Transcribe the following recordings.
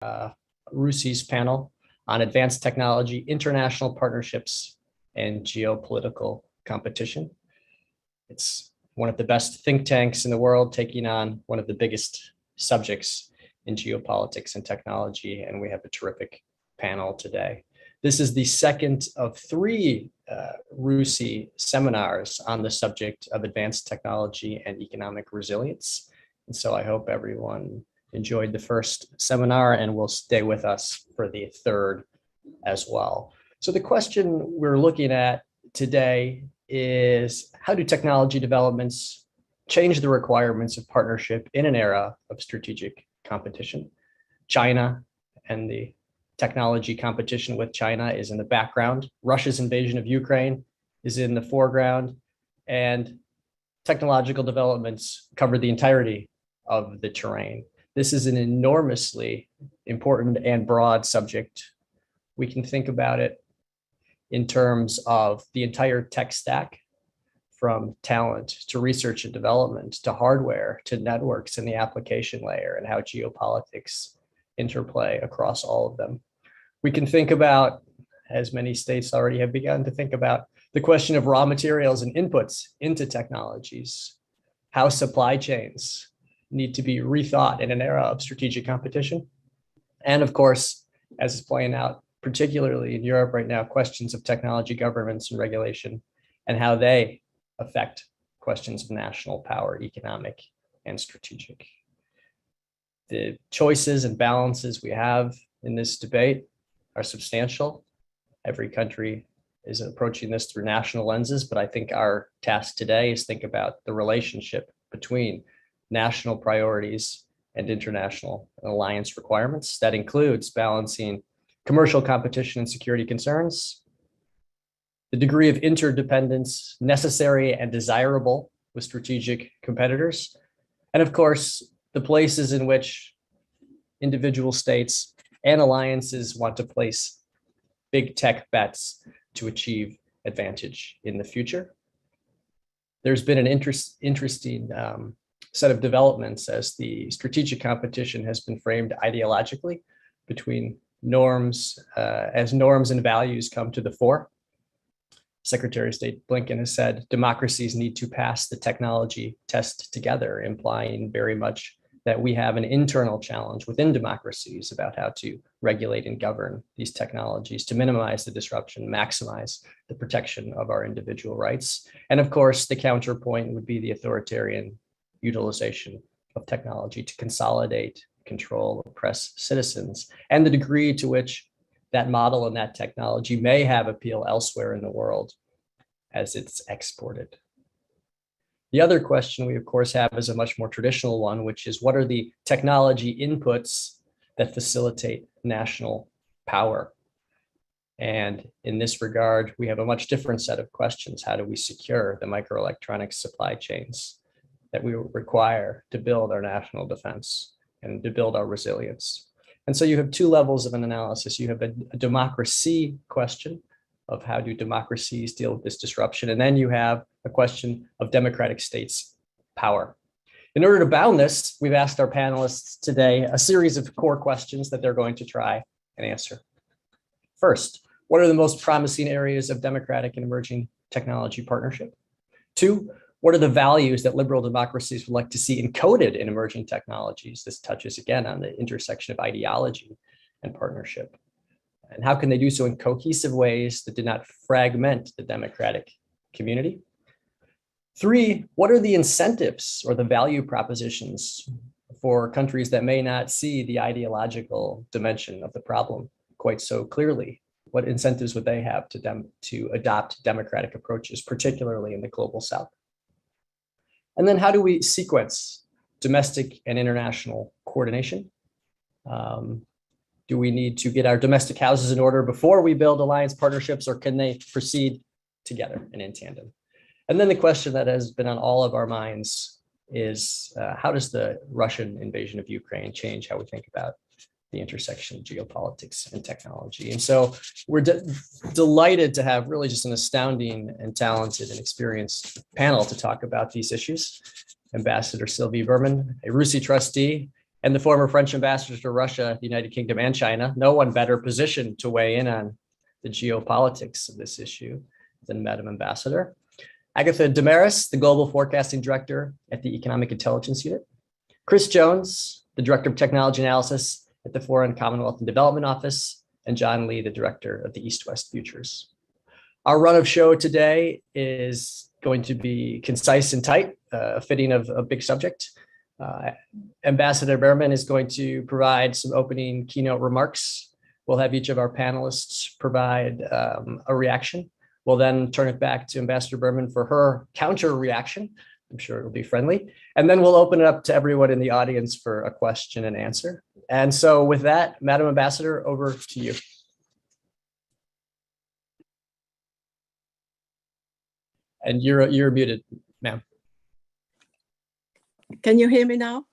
RUSI's panel on advanced technology, international partnerships, and geopolitical competition. It's one of the best think tanks in the world, taking on one of the biggest subjects in geopolitics and technology, and we have a terrific panel today. This is the second of three RUSI seminars on the subject of advanced technology and economic resilience. And so I hope everyone enjoyed the first seminar and will stay with us for the third as well. So the question we're looking at today is, how do technology developments change the requirements of partnership in an era of strategic competition? China and the technology competition with China is in the background. Russia's invasion of Ukraine is in the foreground, and technological developments cover the entirety of the terrain. This is an enormously important and broad subject. We can think about it in terms of the entire tech stack, from talent to research and development to hardware to networks and the application layer, and how geopolitics interplay across all of them. We can think about, as many states already have begun to think about, the question of raw materials and inputs into technologies, how supply chains need to be rethought in an era of strategic competition. And of course, as is playing out, particularly in Europe right now, questions of technology governance and regulation and how they affect questions of national power, economic and strategic. The choices and balances we have in this debate are substantial. Every country is approaching this through national lenses, but I think our task today is think about the relationship between national priorities and international alliance requirements. That includes balancing commercial competition and security concerns, the degree of interdependence necessary and desirable with strategic competitors, and of course, the places in which individual states and alliances want to place big tech bets to achieve advantage in the future. There's been an interesting set of developments as the strategic competition has been framed ideologically between norms, as norms and values come to the fore. Secretary of State Blinken has said democracies need to pass the technology test together, implying very much that we have an internal challenge within democracies about how to regulate and govern these technologies to minimize the disruption, maximize the protection of our individual rights. And of course, the counterpoint would be the authoritarian utilization of technology to consolidate, control, oppress citizens, and the degree to which that model and that technology may have appeal elsewhere in the world as it's exported. The other question we, of course, have is a much more traditional one, which is, what are the technology inputs that facilitate national power? And in this regard, we have a much different set of questions. How do we secure the microelectronics supply chains that we require to build our national defense and to build our resilience? And so you have two levels of an analysis. You have a democracy question of how do democracies deal with this disruption? And then you have a question of democratic states' power. In order to bound this, we've asked our panelists today a series of core questions that they're going to try and answer. First, what are the most promising areas of democratic and emerging technology partnership? Two, what are the values that liberal democracies would like to see encoded in emerging technologies? This touches again on the intersection of ideology and partnership. And how can they do so in cohesive ways that did not fragment the democratic community? Three, what are the incentives or the value propositions for countries that may not see the ideological dimension of the problem quite so clearly? What incentives would they have to adopt democratic approaches, particularly in the global South? And then how do we sequence domestic and international coordination? Do we need to get our domestic houses in order before we build alliance partnerships, or can they proceed together and in tandem? And then the question that has been on all of our minds is, how does the Russian invasion of Ukraine change how we think about the intersection of geopolitics and technology? And so we're delighted to have really just an astounding and talented and experienced panel to talk about these issues. Ambassador Sylvie Berman, a RUSI trustee and the former French ambassadors to Russia, the United Kingdom, and China. No one better positioned to weigh in on the geopolitics of this issue than Madam Ambassador. Agatha Damaris, the Global Forecasting Director at the Economic Intelligence Unit. Chris Jones, the Director of Technology Analysis at the Foreign Commonwealth and Development Office, and John Lee, the Director of the East-West Futures. Our run of show today is going to be concise and tight, fitting of a big subject. Ambassador Berman is going to provide some opening keynote remarks. We'll have each of our panelists provide a reaction. We'll then turn it back to Ambassador Berman for her counter reaction. I'm sure it'll be friendly. And then we'll open it up to everyone in the audience for a question and answer. And so with that, Madam Ambassador, over to you. And you're muted, ma'am. Can you hear me now?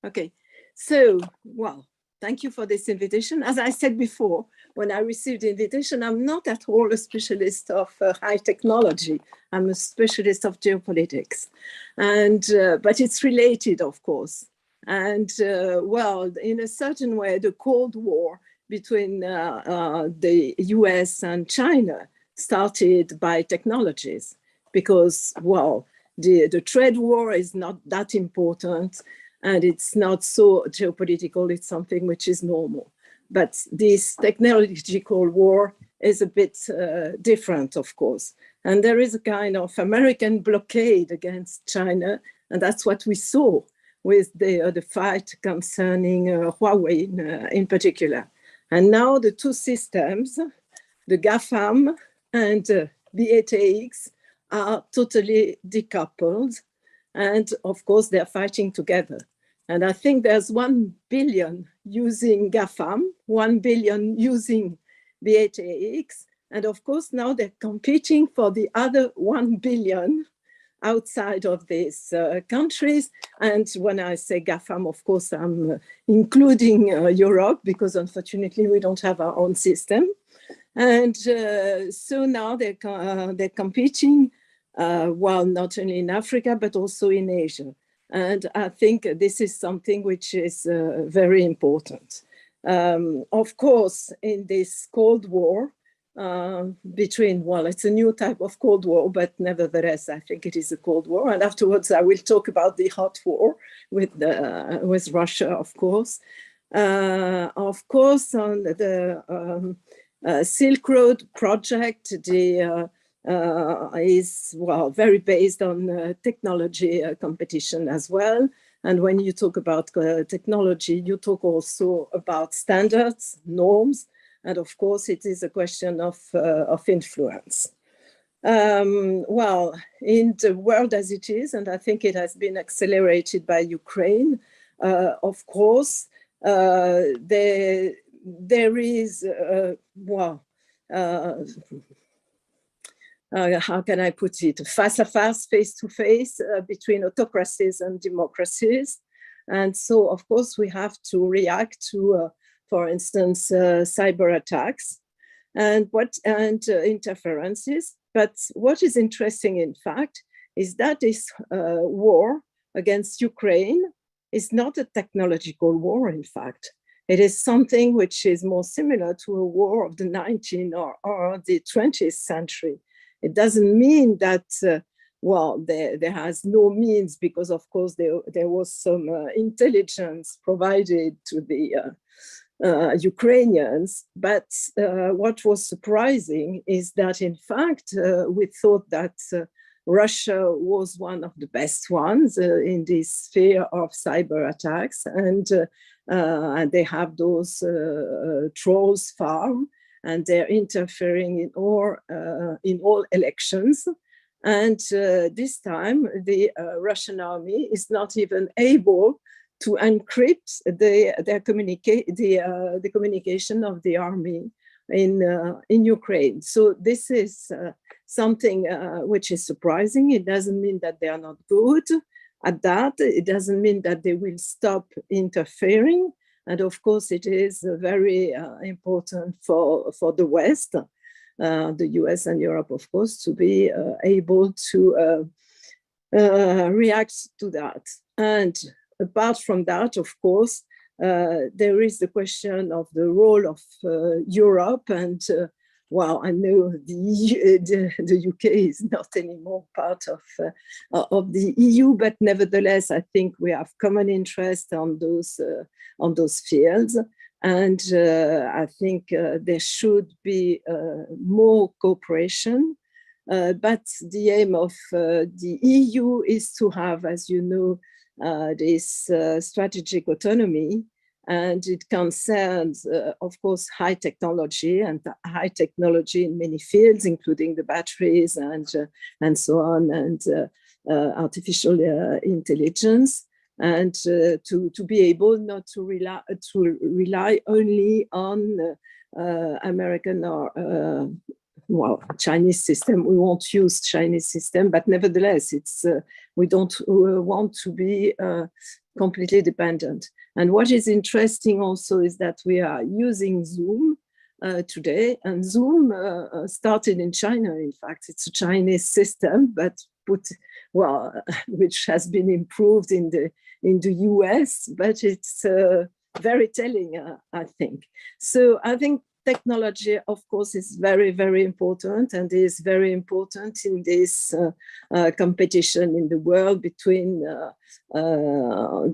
Okay, so, well, thank you for this invitation. As I said before, when I received the invitation, I'm not at all a specialist of high technology. I'm a specialist of geopolitics, and but it's related, of course. And well, in a certain way, the Cold War between the US and China started by technologies, because, well, the trade war is not that important, and it's not so geopolitical. It's something which is normal. But this technological war is a bit different, of course. And there is a kind of American blockade against China, and that's what we saw with the fight concerning Huawei in particular. And now the two systems, the GAFAM and BATX, are totally decoupled. And of course, they're fighting together. And I think there's 1 billion using GAFAM, 1 billion using BATX. And of course, now they're competing for the other 1 billion outside of these countries. And when I say GAFAM, of course, I'm including Europe, because unfortunately, we don't have our own system. And so now they're competing, well, not only in Africa, but also in Asia. And I think this is something which is very important. Of course, in this Cold War, between, well, it's a new type of Cold War, but nevertheless, I think it is a Cold War. And afterwards, I will talk about the hot war with Russia, of course. Of course, on the Silk Road project, the is, well, very based on technology competition as well. And when you talk about technology, you talk also about standards, norms, and of course, it is a question of influence. Well, in the world as it is, and I think it has been accelerated by Ukraine, of course, there is, well, how can I put it, face-to-face between autocracies and democracies. And so, of course, we have to react to, for instance, cyber attacks and interferences. But what is interesting, in fact, is that this war against Ukraine is not a technological war, in fact. It is something which is more similar to a war of the 19th or the 20th century. It doesn't mean that, well, there has no means, because of course there was some intelligence provided to the Ukrainians. But what was surprising is that, in fact, we thought that Russia was one of the best ones in this sphere of cyber attacks. And they have those trolls farm, and they're interfering in all elections. And this time, the Russian army is not even able to encrypt the communication of the army in Ukraine. So this is something which is surprising. It doesn't mean that they are not good at that. It doesn't mean that they will stop interfering. And of course, it is very important for the West, the US and Europe, of course, to be able to react to that. And apart from that, of course, there is the question of the role of Europe. And well, I know the UK is not anymore part of the EU, but nevertheless, I think we have common interest on those fields. And I think there should be more cooperation. But the aim of the EU is to have, as you know, this strategic autonomy, and it concerns, of course, high technology and high technology in many fields, including the batteries and so on, and artificial intelligence, and to be able not to rely only on American or well, Chinese system. We won't use Chinese system, but nevertheless, it's we don't want to be completely dependent. And what is interesting also is that we are using Zoom today, and Zoom started in China. In fact, it's a Chinese system, but which has been improved in the US, but it's very telling, I think. So I think technology, of course, is very, very important, and is very important in this competition in the world between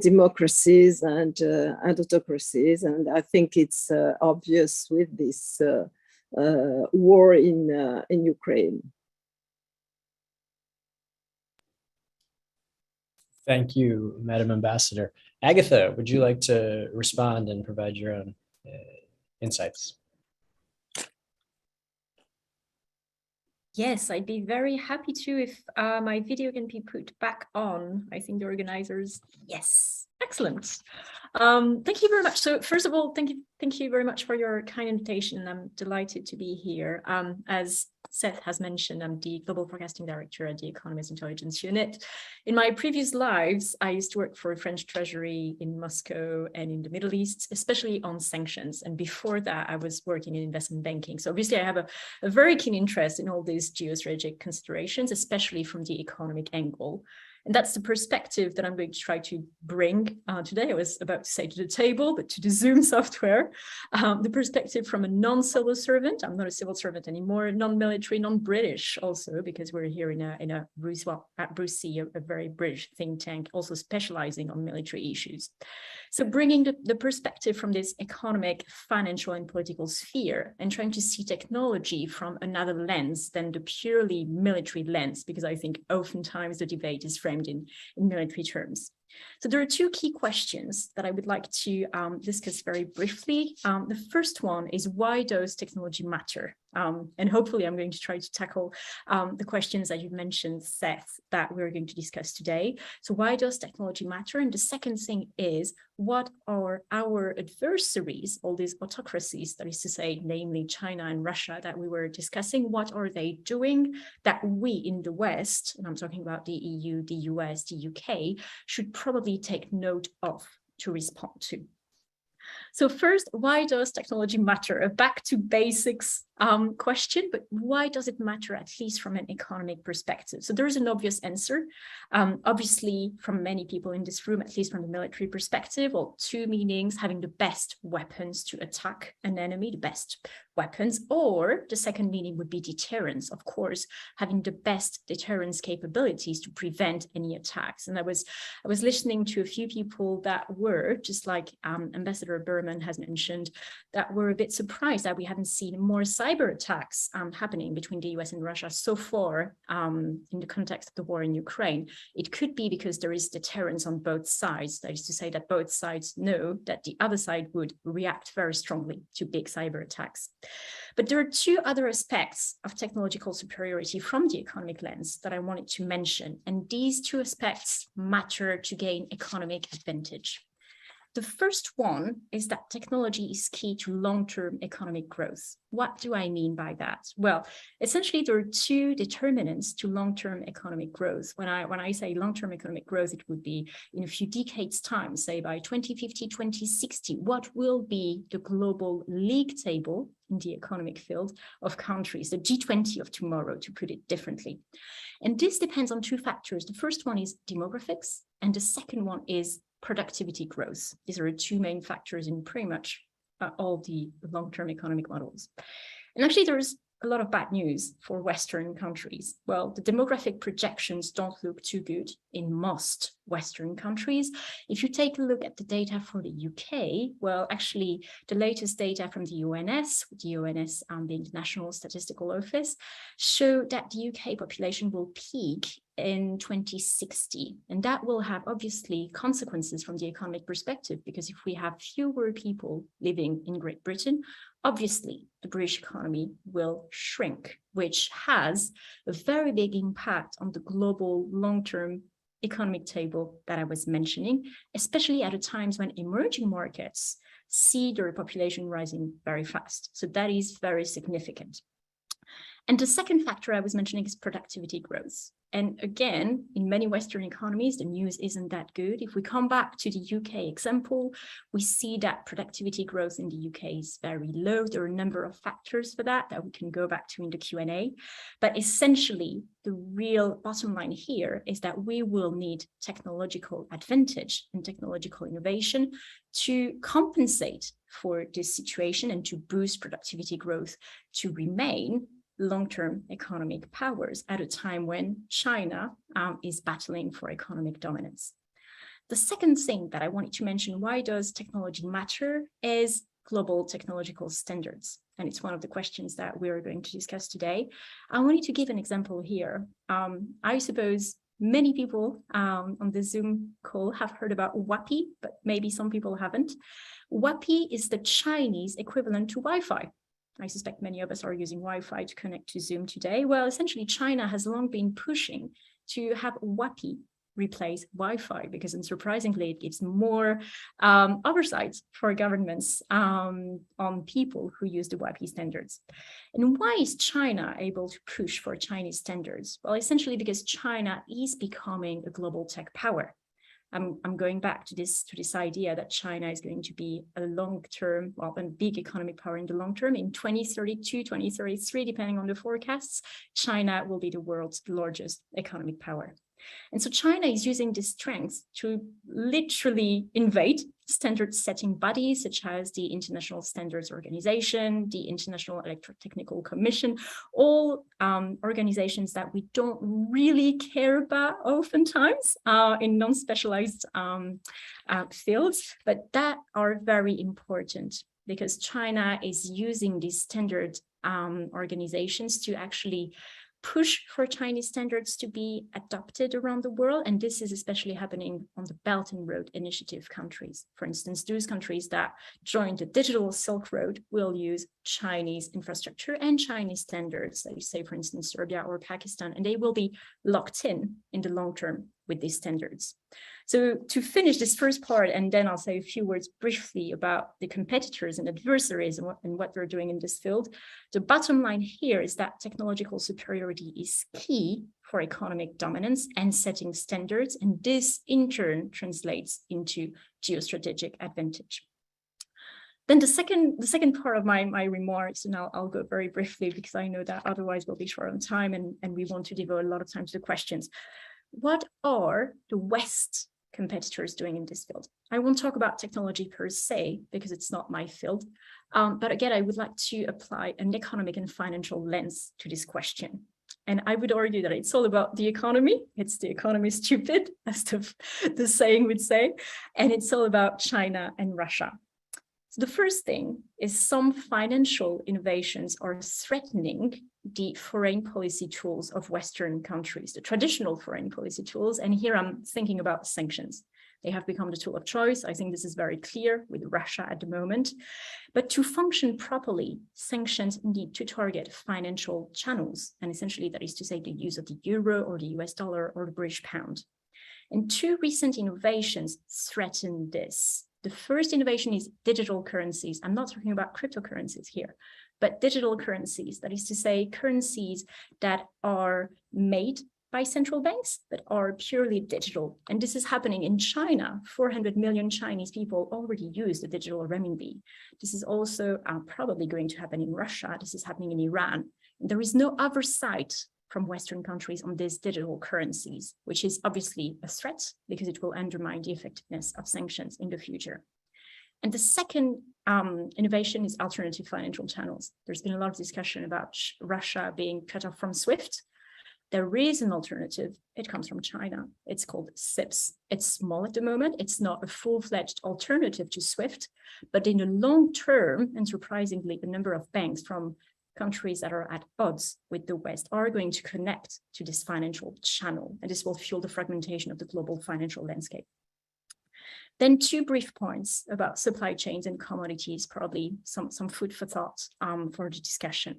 democracies and autocracies. And I think it's obvious with this war in Ukraine. Thank you, Madam Ambassador. Agatha, would you like to respond and provide your own insights? Yes, I'd be very happy to if my video can be put back on. I think the organizers, yes, excellent. Thank you very much. So first of all, thank you very much for your kind invitation. I'm delighted to be here. As Seth has mentioned, I'm the Global Forecasting Director at the Economist Intelligence Unit. In my previous lives, I used to work for the French Treasury in Moscow and in the Middle East, especially on sanctions. And before that, I was working in investment banking. So obviously, I have a very keen interest in all these geostrategic considerations, especially from the economic angle. And that's the perspective that I'm going to try to bring today. I was about to say to the table, but to the Zoom software, the perspective from a non-civil servant. I'm not a civil servant anymore, non-military, non-British also, because we're here in a Bruce, well, at Bruce C, a very British think tank, also specializing on military issues. So bringing the perspective from this economic, financial, and political sphere, and trying to see technology from another lens than the purely military lens, because I think oftentimes the debate is framed in military terms. So there are two key questions that I would like to discuss very briefly. The first one is, why does technology matter? And hopefully I'm going to try to tackle the questions that you mentioned, Seth, that we're going to discuss today. So why does technology matter? And the second thing is, what are our adversaries, all these autocracies, that is to say, namely China and Russia that we were discussing, what are they doing that we in the West, and I'm talking about the EU, the US, the UK, should probably take note of to respond to? So first, why does technology matter? A back to basics question, but why does it matter, at least from an economic perspective? So there is an obvious answer. Obviously, from many people in this room, at least from the military perspective, or two meanings: having the best weapons to attack an enemy, the best weapons, or the second meaning would be deterrence, of course, having the best deterrence capabilities to prevent any attacks. And I was listening to a few people that were, just like Ambassador Berman has mentioned, that were a bit surprised that we haven't seen more cyber attacks happening between the US and Russia so far in the context of the war in Ukraine. It could be because there is deterrence on both sides. That is to say that both sides know that the other side would react very strongly to big cyber attacks. But there are two other aspects of technological superiority from the economic lens that I wanted to mention, and these two aspects matter to gain economic advantage. The first one is that technology is key to long-term economic growth. What do I mean by that? Well, essentially, there are two determinants to long-term economic growth. When I say long-term economic growth, it would be in a few decades' time, say by 2050, 2060, what will be the global league table in the economic field of countries, the G20 of tomorrow, to put it differently. And this depends on two factors. The first one is demographics, and the second one is productivity growth. These are the two main factors in pretty much all the long-term economic models. And actually, there's a lot of bad news for Western countries. Well, the demographic projections don't look too good in most Western countries. If you take a look at the data for the UK, well, actually, the latest data from the ONS, the International Statistical Office, show that the UK population will peak in 2060. And that will have obviously consequences from the economic perspective, because if we have fewer people living in Great Britain, obviously the British economy will shrink, which has a very big impact on the global long-term economic table that I was mentioning, especially at a times when emerging markets see their population rising very fast. So that is very significant. And the second factor I was mentioning is productivity growth. And again, in many Western economies, the news isn't that good. If we come back to the UK example, we see that productivity growth in the UK is very low. There are a number of factors for that we can go back to in the Q&A. But essentially, the real bottom line here is that we will need technological advantage and technological innovation to compensate for this situation and to boost productivity growth to remain long-term economic powers at a time when China is battling for economic dominance. The second thing that I wanted to mention, why does technology matter, is global technological standards. And it's one of the questions that we're going to discuss today. I wanted to give an example here. I suppose many people on the Zoom call have heard about WAPI, but maybe some people haven't. WAPI is the Chinese equivalent to Wi-Fi. I suspect many of us are using Wi-Fi to connect to Zoom today. Well, essentially, China has long been pushing to have WAPI replace Wi-Fi, because unsurprisingly, it gives more oversight for governments on people who use the WAPI standards. And why is China able to push for Chinese standards? Well, essentially because China is becoming a global tech power. I'm going back to this idea that China is going to be a long-term, well, a big economic power in the long term. In 2032, 2033, depending on the forecasts, China will be the world's largest economic power. And so China is using this strength to literally invade standard-setting bodies such as the International Standards Organization, the International Electrotechnical Commission, all organizations that we don't really care about oftentimes in non-specialized fields, but that are very important because China is using these standard organizations to actually push for Chinese standards to be adopted around the world. And this is especially happening on the Belt and Road Initiative countries. For instance, those countries that joined the digital Silk Road will use Chinese infrastructure and Chinese standards, like say, for instance, Serbia or Pakistan, and they will be locked in the long term with these standards. So to finish this first part, and then I'll say a few words briefly about the competitors and adversaries and what they're doing in this field. The bottom line here is that technological superiority is key for economic dominance and setting standards, and this in turn translates into geostrategic advantage. Then the second part of my remarks, and I'll go very briefly because I know that otherwise we'll be short on time and we want to devote a lot of time to the questions. What are the West competitors doing in this field? I won't talk about technology per se because it's not my field. But again, I would like to apply an economic and financial lens to this question. And I would argue that it's all about the economy. It's the economy stupid, as the saying would say. And it's all about China and Russia. So the first thing is some financial innovations are threatening the foreign policy tools of Western countries, the traditional foreign policy tools. And here I'm thinking about sanctions. They have become the tool of choice. I think this is very clear with Russia at the moment. But to function properly, sanctions need to target financial channels. And essentially, that is to say the use of the euro or the US dollar or the British pound. And two recent innovations threaten this. The first innovation is digital currencies. I'm not talking about cryptocurrencies here, but digital currencies, that is to say currencies that are made by central banks that are purely digital. And this is happening in China. 400 million Chinese people already use the digital renminbi. This is also probably going to happen in Russia. This is happening in Iran. There is no oversight from Western countries on these digital currencies, which is obviously a threat because it will undermine the effectiveness of sanctions in the future. And the second innovation is alternative financial channels. There's been a lot of discussion about Russia being cut off from SWIFT. There is an alternative. It comes from China. It's called SIPS. It's small at the moment. It's not a full-fledged alternative to SWIFT, but in the long term, and surprisingly, a number of banks from countries that are at odds with the West are going to connect to this financial channel, and this will fuel the fragmentation of the global financial landscape. Then two brief points about supply chains and commodities, probably some food for thought for the discussion.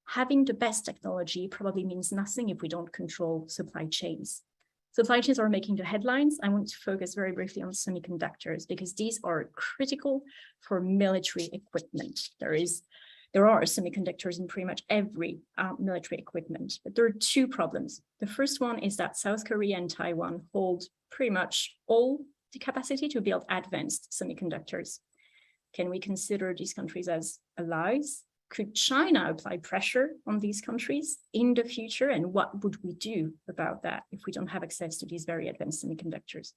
Having the best technology probably means nothing if we don't control supply chains. Supply chains are making the headlines. I want to focus very briefly on semiconductors because these are critical for military equipment. There are semiconductors in pretty much every military equipment, but there are two problems. The first one is that South Korea and Taiwan hold pretty much all the capacity to build advanced semiconductors. Can we consider these countries as allies? Could China apply pressure on these countries in the future? And what would we do about that if we don't have access to these very advanced semiconductors?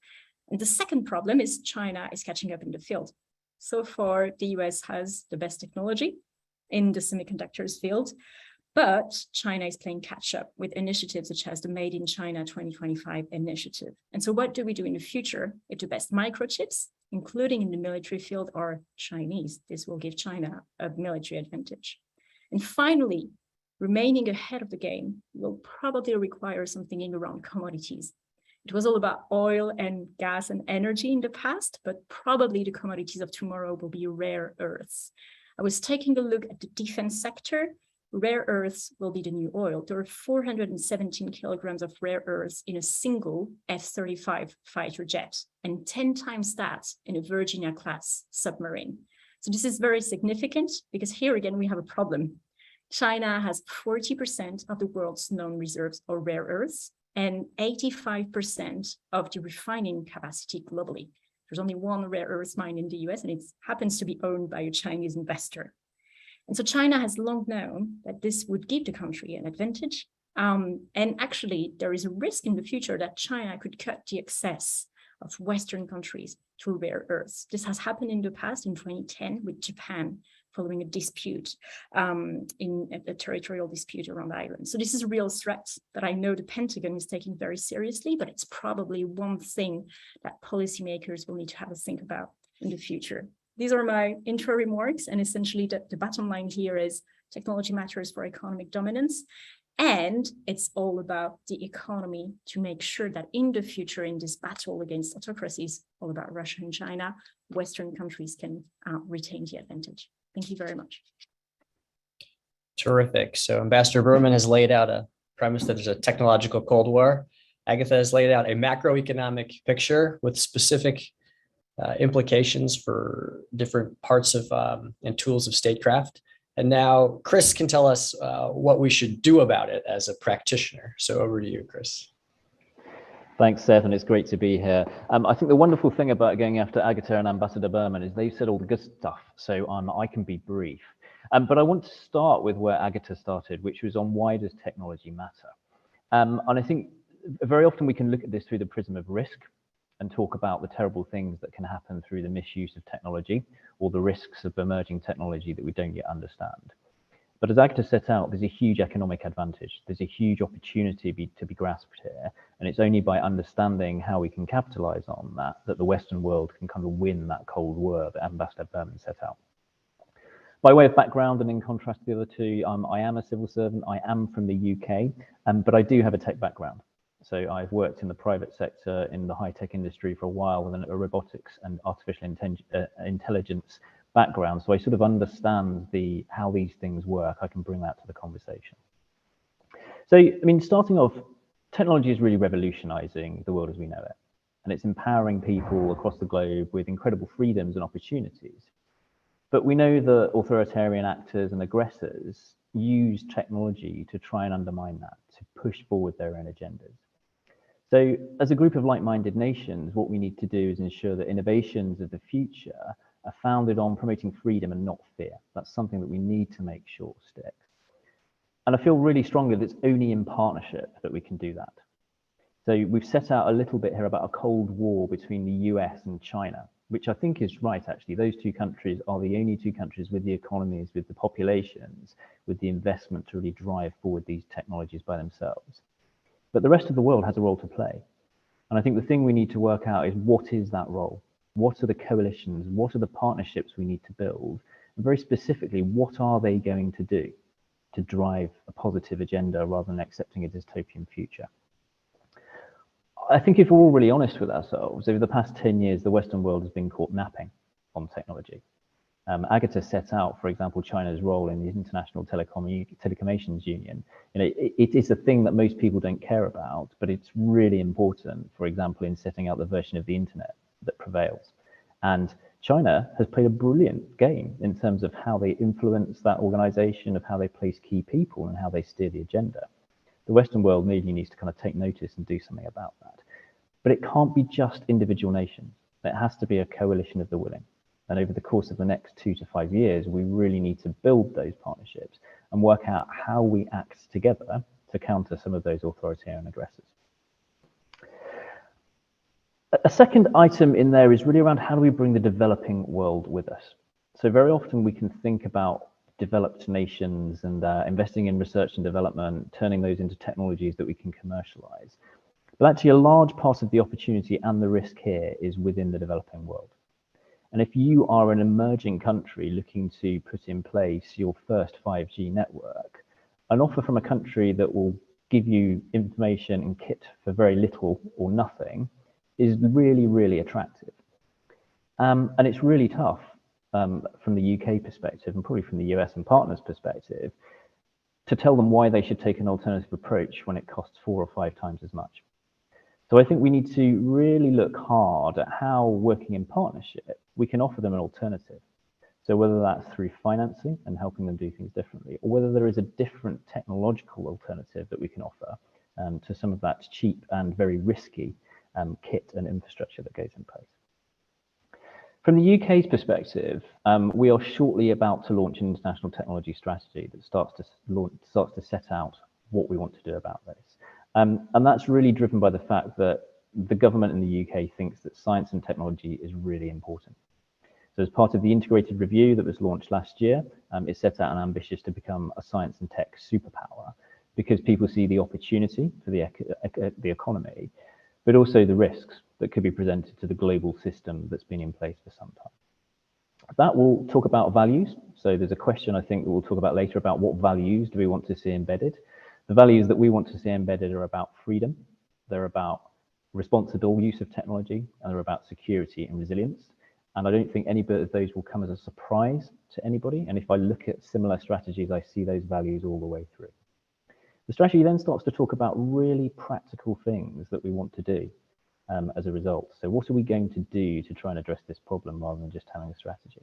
And the second problem is China is catching up in the field. So far, the US has the best technology in the semiconductors field, but China is playing catch up with initiatives such as the Made in China 2025 initiative. And so what do we do in the future if the best microchips, including in the military field, are Chinese? This will give China a military advantage. And finally, remaining ahead of the game will probably require some thinking around commodities. It was all about oil and gas and energy in the past, but probably the commodities of tomorrow will be rare earths. I was taking a look at the defense sector. Rare earths will be the new oil. There are 417 kilograms of rare earths in a single F-35 fighter jet and 10 times that in a Virginia-class submarine. So this is very significant because here again, we have a problem. China has 40% of the world's known reserves of rare earths and 85% of the refining capacity globally. There's only one rare earth mine in the US and it happens to be owned by a Chinese investor. And so China has long known that this would give the country an advantage. And actually, there is a risk in the future that China could cut the access of Western countries to rare earths. This has happened in the past in 2010 with Japan following a dispute, in a territorial dispute around Ireland. So this is a real threat that I know the Pentagon is taking very seriously, but it's probably one thing that policymakers will need to have a think about in the future. These are my intro remarks, and essentially the bottom line here is technology matters for economic dominance, and it's all about the economy to make sure that in the future, in this battle against autocracies, all about Russia and China, Western countries can retain the advantage. Thank you very much. Terrific. So Ambassador Berman has laid out a premise that there's a technological Cold War. Agatha has laid out a macroeconomic picture with specific implications for different parts of and tools of statecraft. And now Chris can tell us what we should do about it as a practitioner. So over to you, Chris. Thanks, Seth, and it's great to be here. I think the wonderful thing about going after Agatha and Ambassador Berman is they've said all the good stuff, so I can be brief. But I want to start with where Agatha started, which was on why does technology matter? And I think very often we can look at this through the prism of risk and talk about the terrible things that can happen through the misuse of technology or the risks of emerging technology that we don't yet understand. But as Agatha set out, there's a huge economic advantage. There's a huge opportunity to be grasped here. And it's only by understanding how we can capitalize on that, that the Western world can kind of win that Cold War that Ambassador Berman set out. By way of background, and in contrast to the other two, I am a civil servant. I am from the UK, but I do have a tech background. So I've worked in the private sector in the high-tech industry for a while with a robotics and artificial intelligence background. So I sort of understand how these things work. I can bring that to the conversation. So, I mean, starting off, technology is really revolutionizing the world as we know it. And it's empowering people across the globe with incredible freedoms and opportunities. But we know that authoritarian actors and aggressors use technology to try and undermine that, to push forward their own agendas. So as a group of like-minded nations, what we need to do is ensure that innovations of the future are founded on promoting freedom and not fear. That's something that we need to make sure sticks. And I feel really strongly that it's only in partnership that we can do that. So we've set out a little bit here about a Cold War between the US and China, which I think is right, actually. Those two countries are the only two countries with the economies, with the populations, with the investment to really drive forward these technologies by themselves. But the rest of the world has a role to play. And I think the thing we need to work out is, what is that role? What are the coalitions? What are the partnerships we need to build? And very specifically, what are they going to do to drive a positive agenda rather than accepting a dystopian future? I think if we're all really honest with ourselves, over the past 10 years, the Western world has been caught napping on technology. Agatha set out, for example, China's role in the International Telecommunications Union. It is a thing that most people don't care about, but it's really important, for example, in setting out the version of the internet that prevails. And China has played a brilliant game in terms of how they influence that organization, of how they place key people and how they steer the agenda. The Western world really needs to kind of take notice and do something about that. But it can't be just individual nations. It has to be a coalition of the willing. And over the course of the next 2 to 5 years, we really need to build those partnerships and work out how we act together to counter some of those authoritarian aggressors. A second item in there is really around how do we bring the developing world with us? So very often we can think about developed nations and investing in research and development, turning those into technologies that we can commercialize. But actually a large part of the opportunity and the risk here is within the developing world. And if you are an emerging country looking to put in place your first 5G network, an offer from a country that will give you information and kit for very little or nothing is really, really attractive. And it's really tough from the UK perspective, and probably from the US and partners perspective, to tell them why they should take an alternative approach when it costs 4 or 5 times as much. So I think we need to really look hard at how, working in partnership, we can offer them an alternative. So whether that's through financing and helping them do things differently, or whether there is a different technological alternative that we can offer to some of that cheap and very risky kit and infrastructure that goes in place. From the UK's perspective, we are shortly about to launch an international technology strategy that starts to set out what we want to do about this. And that's really driven by the fact that the government in the UK thinks that science and technology is really important. So as part of the integrated review that was launched last year, it set out an ambition to become a science and tech superpower, because people see the opportunity for the economy, but also the risks that could be presented to the global system that's been in place for some time. That will talk about values. So there's a question I think that we'll talk about later about what values do we want to see embedded. The values that we want to see embedded are about freedom, they're about responsible use of technology, and they're about security and resilience. And I don't think any bit of those will come as a surprise to anybody. And if I look at similar strategies, I see those values all the way through. The strategy then starts to talk about really practical things that we want to do as a result. So what are we going to do to try and address this problem rather than just having a strategy?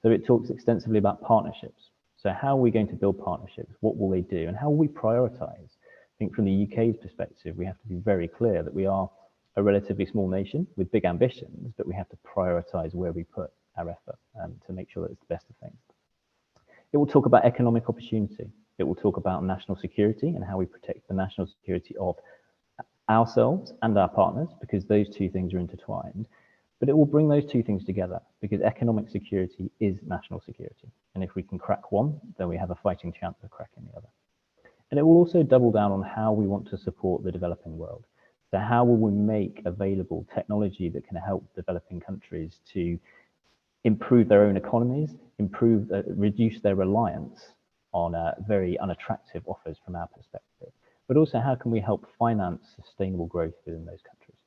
So it talks extensively about partnerships. So how are we going to build partnerships? What will they do? And how will we prioritize? I think from the UK's perspective, we have to be very clear that we are a relatively small nation with big ambitions, but we have to prioritize where we put our effort to make sure that it's the best of things. It will talk about economic opportunity. It will talk about national security and how we protect the national security of ourselves and our partners, because those two things are intertwined. But it will bring those two things together, because economic security is national security. And if we can crack one, then we have a fighting chance of cracking the other. And it will also double down on how we want to support the developing world. So how will we make available technology that can help developing countries to improve their own economies, reduce their reliance on very unattractive offers from our perspective, but also how can we help finance sustainable growth within those countries?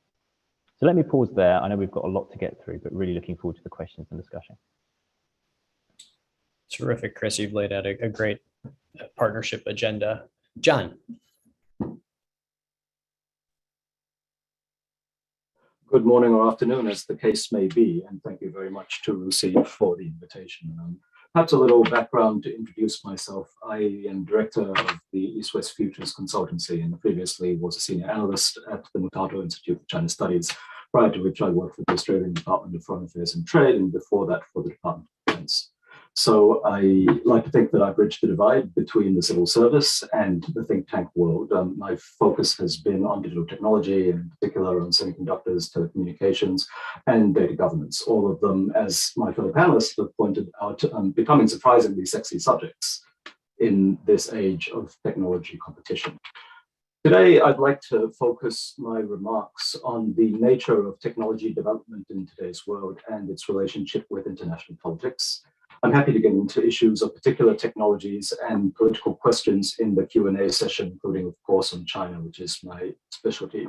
So let me pause there. I know we've got a lot to get through, but really looking forward to the questions and discussion. Terrific, Chris. You've laid out a great partnership agenda. John. Good morning or afternoon, as the case may be, and thank you very much to Lucy for the invitation. Perhaps a little background to introduce myself. I am director of the East-West Futures Consultancy and previously was a senior analyst at the Mutato Institute of China Studies, prior to which I worked for the Australian Department of Foreign Affairs and Trade, and before that for the Department of Defense. So I like to think that I bridge the divide between the civil service and the think tank world. My focus has been on digital technology, in particular on semiconductors, telecommunications, and data governance, all of them, as my fellow panelists have pointed out, becoming surprisingly sexy subjects in this age of technology competition. Today, I'd like to focus my remarks on the nature of technology development in today's world and its relationship with international politics. I'm happy to get into issues of particular technologies and political questions in the Q&A session, including, of course, on China, which is my specialty.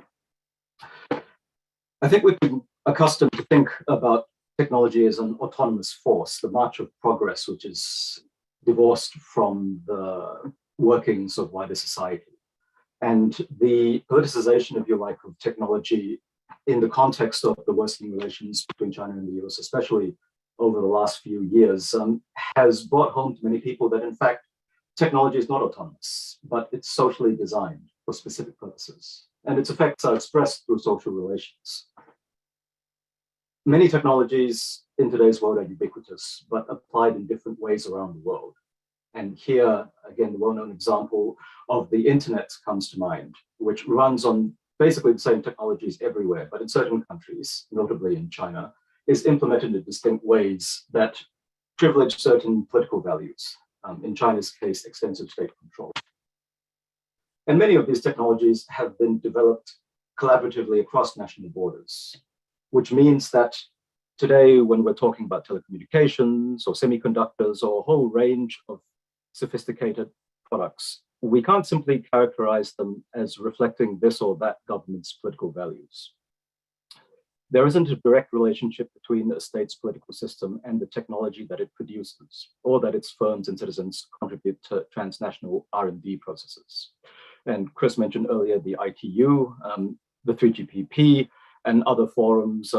I think we've been accustomed to think about technology as an autonomous force, the march of progress, which is divorced from the workings of wider society. And the politicization, if you like, of technology in the context of the worsening relations between China and the US, especially over the last few years, has brought home to many people that, in fact, technology is not autonomous, but it's socially designed for specific purposes. And its effects are expressed through social relations. Many technologies in today's world are ubiquitous, but applied in different ways around the world. And here, again, the well-known example of the internet comes to mind, which runs on basically the same technologies everywhere, but in certain countries, notably in China, is implemented in distinct ways that privilege certain political values, in China's case, extensive state control. And many of these technologies have been developed collaboratively across national borders, which means that today, when we're talking about telecommunications or semiconductors or a whole range of sophisticated products, we can't simply characterize them as reflecting this or that government's political values. There isn't a direct relationship between a state's political system and the technology that it produces, or that its firms and citizens contribute to transnational R&D processes. And Chris mentioned earlier the ITU, the 3GPP, and other forums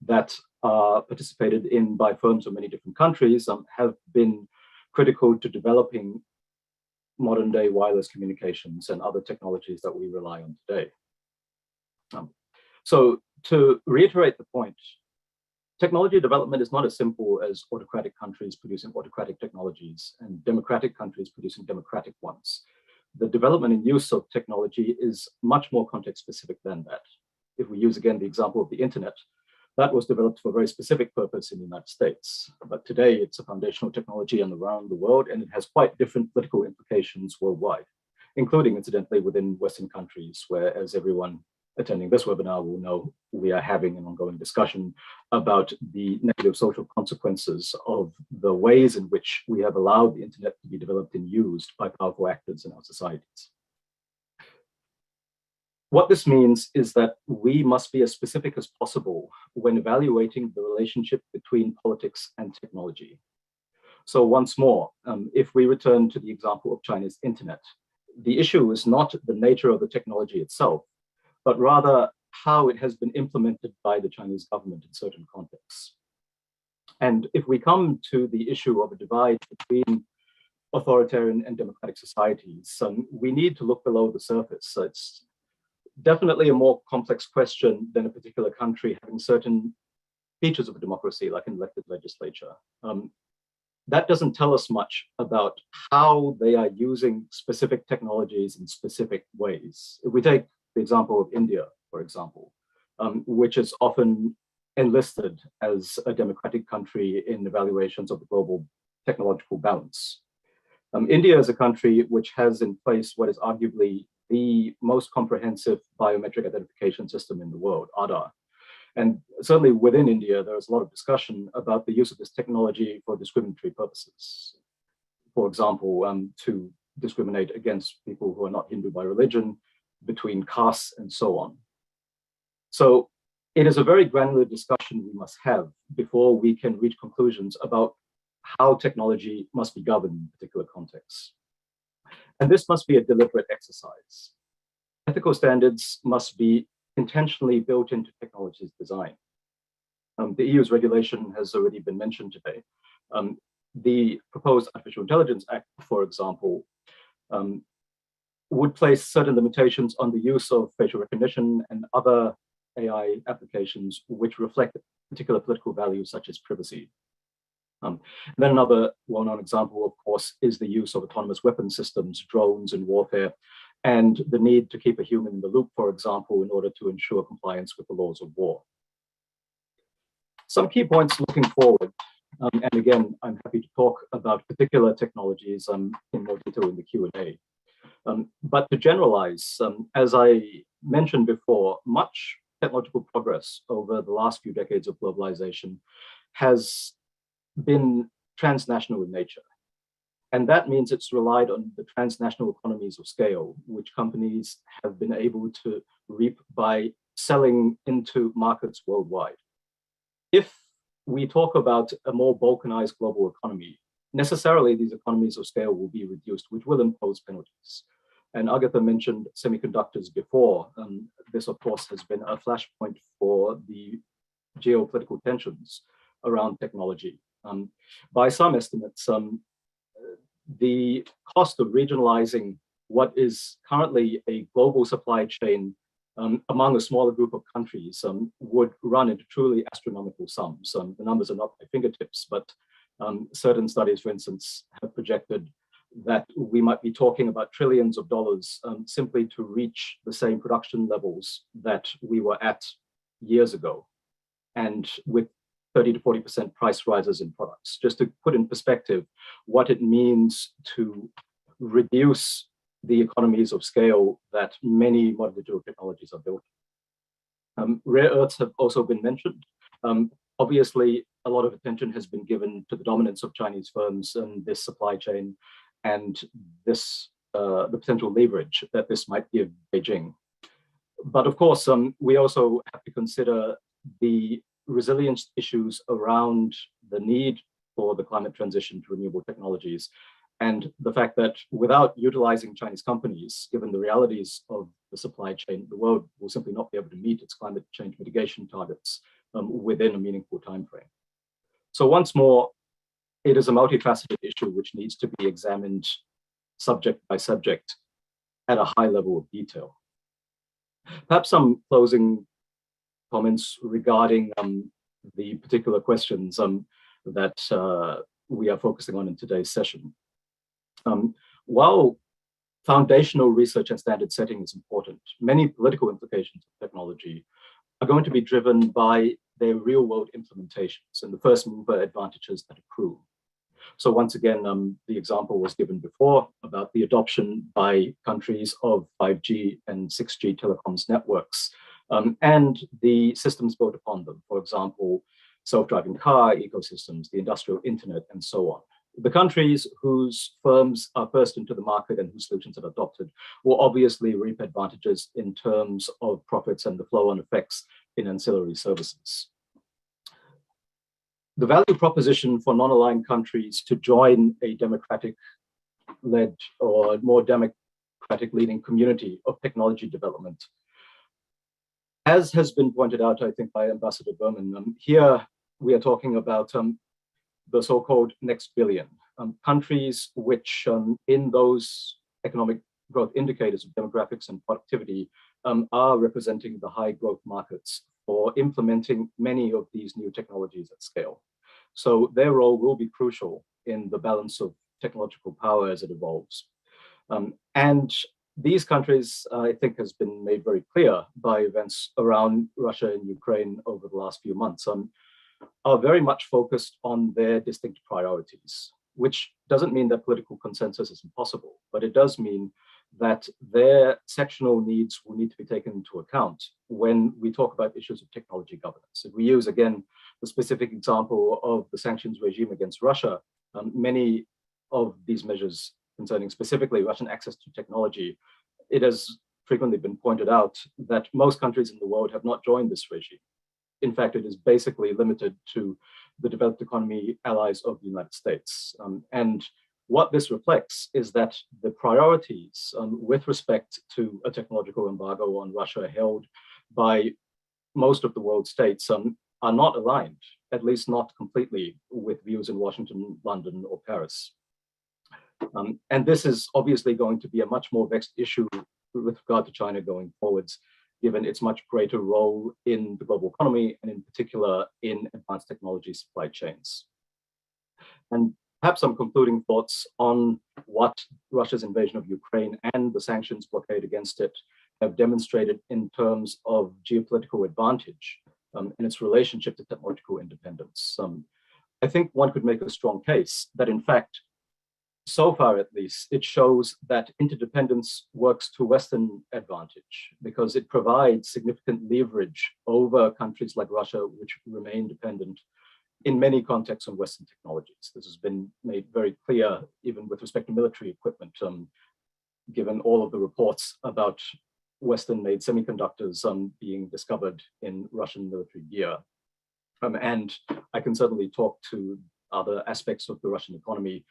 that are participated in by firms of many different countries have been critical to developing modern day wireless communications and other technologies that we rely on today. So to reiterate the point, technology development is not as simple as autocratic countries producing autocratic technologies and democratic countries producing democratic ones. The development and use of technology is much more context specific than that. If we use again the example of the internet, that was developed for a very specific purpose in the United States. But today it's a foundational technology around the world, and it has quite different political implications worldwide, including incidentally within Western countries, where, as everyone attending this webinar will know, we are having an ongoing discussion about the negative social consequences of the ways in which we have allowed the internet to be developed and used by powerful actors in our societies. What this means is that we must be as specific as possible when evaluating the relationship between politics and technology. So once more, if we return to the example of China's internet, the issue is not the nature of the technology itself, but rather how it has been implemented by the Chinese government in certain contexts. And if we come to the issue of a divide between authoritarian and democratic societies, we need to look below the surface. So it's definitely a more complex question than a particular country having certain features of a democracy, like an elected legislature. That doesn't tell us much about how they are using specific technologies in specific ways. If we take the example of India, for example, which is often enlisted as a democratic country in evaluations of the global technological balance. India is a country which has in place what is arguably the most comprehensive biometric identification system in the world, Aadhaar. And certainly within India, there's a lot of discussion about the use of this technology for discriminatory purposes. For example, to discriminate against people who are not Hindu by religion, between castes, and so on. So it is a very granular discussion we must have before we can reach conclusions about how technology must be governed in particular contexts. And this must be a deliberate exercise. Ethical standards must be intentionally built into technology's design. The EU's regulation has already been mentioned today. The proposed Artificial Intelligence Act, for example, would place certain limitations on the use of facial recognition and other AI applications which reflect particular political values such as privacy. Then another well-known example, of course, is the use of autonomous weapon systems, drones in warfare, and the need to keep a human in the loop, for example, in order to ensure compliance with the laws of war. Some key points looking forward, and again, I'm happy to talk about particular technologies in more detail in the Q&A. But to generalize, as I mentioned before, much technological progress over the last few decades of globalization has been transnational in nature. And that means it's relied on the transnational economies of scale, which companies have been able to reap by selling into markets worldwide. If we talk about a more balkanized global economy, necessarily these economies of scale will be reduced, which will impose penalties. And Agatha mentioned semiconductors before. This, of course, has been a flashpoint for the geopolitical tensions around technology. By some estimates, the cost of regionalizing what is currently a global supply chain among a smaller group of countries would run into truly astronomical sums. The numbers are not at my fingertips, but certain studies, for instance, have projected that we might be talking about trillions of dollars simply to reach the same production levels that we were at years ago, and with 30 to 40% price rises in products. Just to put in perspective what it means to reduce the economies of scale that many modern digital technologies are built. Rare earths have also been mentioned. Obviously, a lot of attention has been given to the dominance of Chinese firms in this supply chain and this the potential leverage that this might give Beijing. But of course, we also have to consider the resilience issues around the need for the climate transition to renewable technologies, and the fact that without utilizing Chinese companies, given the realities of the supply chain, the world will simply not be able to meet its climate change mitigation targets within a meaningful time frame. So once more, it is a multifaceted issue which needs to be examined subject by subject at a high level of detail. Perhaps some closing comments regarding the particular questions that we are focusing on in today's session. While foundational research and standard setting is important, many political implications of technology are going to be driven by their real-world implementations and the first mover advantages that accrue. So once again, the example was given before about the adoption by countries of 5G and 6G telecoms networks and the systems built upon them. For example, self-driving car ecosystems, the industrial internet, and so on. The countries whose firms are first into the market and whose solutions are adopted will obviously reap advantages in terms of profits and the flow-on effects in ancillary services. The value proposition for non-aligned countries to join a democratic-led or more democratic-leading community of technology development, as has been pointed out, I think, by Ambassador Berman, here we are talking about the so-called next billion, countries which in those economic growth indicators of demographics and productivity are representing the high growth markets for implementing many of these new technologies at scale. So their role will be crucial in the balance of technological power as it evolves. And these countries, I think, has been made very clear by events around Russia and Ukraine over the last few months, are very much focused on their distinct priorities, which doesn't mean that political consensus is impossible, but it does mean that their sectional needs will need to be taken into account when we talk about issues of technology governance. If we use, again, the specific example of the sanctions regime against Russia, many of these measures concerning specifically Russian access to technology, it has frequently been pointed out that most countries in the world have not joined this regime. In fact, it is basically limited to the developed economy allies of the United States. And what this reflects is that the priorities with respect to a technological embargo on Russia held by most of the world states are not aligned, at least not completely, with views in Washington, London, or Paris. And this is obviously going to be a much more vexed issue with regard to China going forwards, given its much greater role in the global economy and in particular in advanced technology supply chains. And perhaps some concluding thoughts on what Russia's invasion of Ukraine and the sanctions blockade against it have demonstrated in terms of geopolitical advantage in its relationship to technological independence. I think one could make a strong case that, in fact, so far at least, it shows that interdependence works to Western advantage because it provides significant leverage over countries like Russia, which remain dependent in many contexts on Western technologies. This has been made very clear, even with respect to military equipment, given all of the reports about Western-made semiconductors being discovered in Russian military gear. And I can certainly talk to other aspects of the Russian economy.